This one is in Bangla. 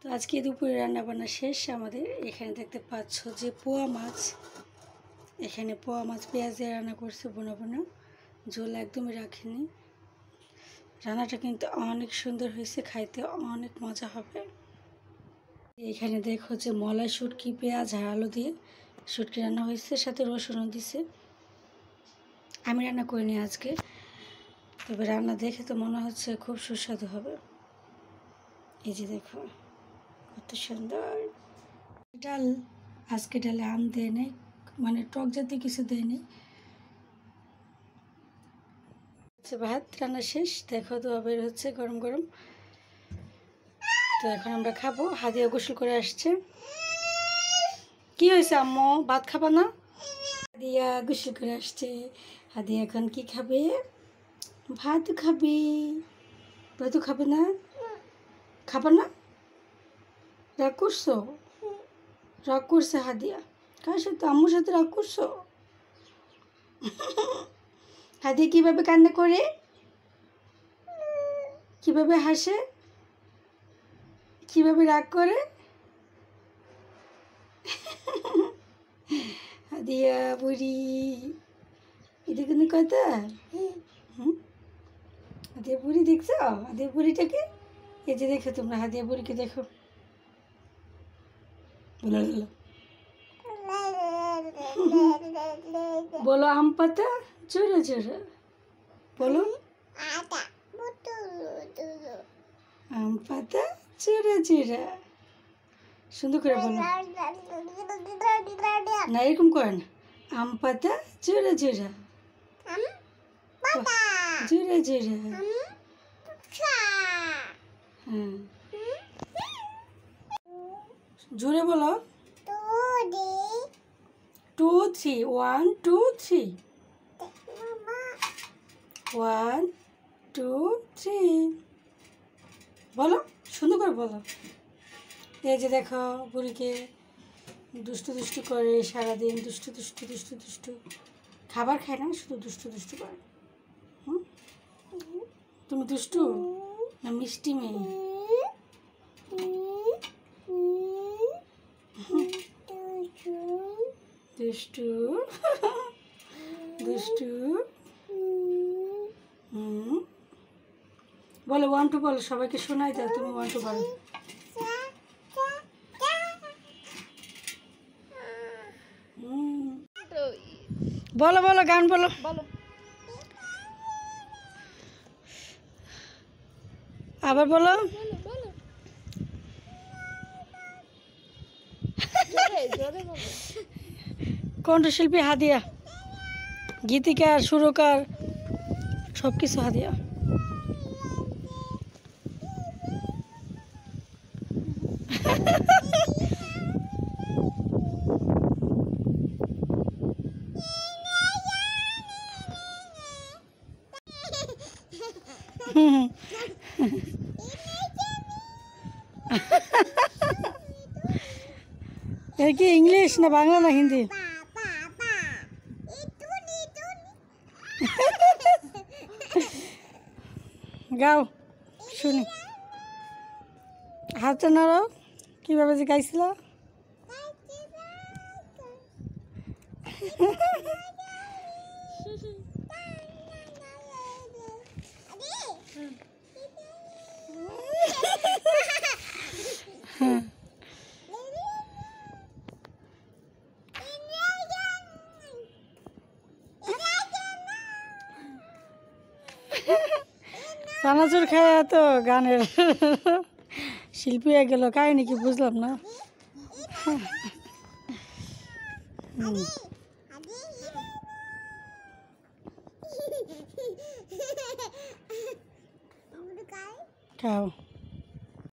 তো আজকে দুপুরে রান্নাবান্না শেষ আমাদের। এখানে দেখতে পাচ্ছ যে পোয়া মাছ, এখানে পোয়া মাছ পেঁয়াজ দিয়ে রান্না করছে, বোনা বোনা, ঝোল একদমই রাখিনি। রান্নাটা কিন্তু অনেক সুন্দর হয়েছে, খাইতে অনেক মজা হবে। এখানে দেখো যে মলাই শুটকি পেঁয়াজ আর আলু দিয়ে শুটকি রান্না হয়েছে, সাথে রসুনও দিছে। আমি রান্না করিনি আজকে, তবে রান্না দেখে তো মনে হচ্ছে খুব সুস্বাদু হবে। এই যে দেখো কত সুন্দর ডাল। আজকে ডালে আম দেয় নেই, মানে টক জাতীয় কিছু দেয় নেই। ভাত রান্না শেষ, দেখো তো বের হচ্ছে গরম গরম। তো এখন আমরা খাবো। হাদিয়া গোসল করে আসছে। কি হয়েছে আম্মু, ভাত খাবা না? হাদিয়া গোসল করে আসছে। হাদিয়া এখন কি খাবে? ভাত খাবে। ভাত খাবে না? খাবে না? রাগ করছো? রাগ করছে হাদিয়া? কার সাথে? আম্মুর সাথে রাগ করছো? হাদিয়া কিভাবে কান্না করে, কিভাবে হাসে, কিভাবে রাগ করে? হাদিয়া বুড়ি, এটা কোনো কথা? হাদিয়া বুড়ি দেখছো? হাদিয়া বুড়িটাকে, এই যে দেখো তোমরা, হাদিয়া বুড়িকে দেখো। বলো আম পাতা জোরে জোরে বলো। আম পাতা জোরে জোরে সুন্দর করে বলো না, এরকম করে না। আম পাতা জোরে জোরে, জোরে জোরে। হ্যাঁ জোরে বলো। 2 3 1 2 3 1 2 3 বলো, সুন্দর করে বলো। এই যে দেখো বুড়িকে দুষ্টু দুষ্টু করে সারাদিন, দুষ্টু দুষ্টু দুষ্টু দুষ্টু, খাবার খায় না, শুধু দুষ্টু দুষ্টু করে। তুমি দুষ্টু না মিষ্টি মেয়ে? দুষ্টু দুষ্টু। বলো 1 2 বলো, সবাইকে শোনাই দাও। তুমি 1 2 বলো। বলো বলো, গান বলো। আবার বলো। কণ্ঠশিল্পী হাদিয়া, গীতিকার, সুরকার, সব কিছু হাদিয়া। এর কি ইংলিশ না বাংলা না হিন্দি? গাও শুনি। হাতটা নাড়াও, কীভাবে যে গাইছিল। চানাচুর খায় তো গানের শিল্পী হয়ে গেল, কাহিনি কি বুঝলাম না। খাও।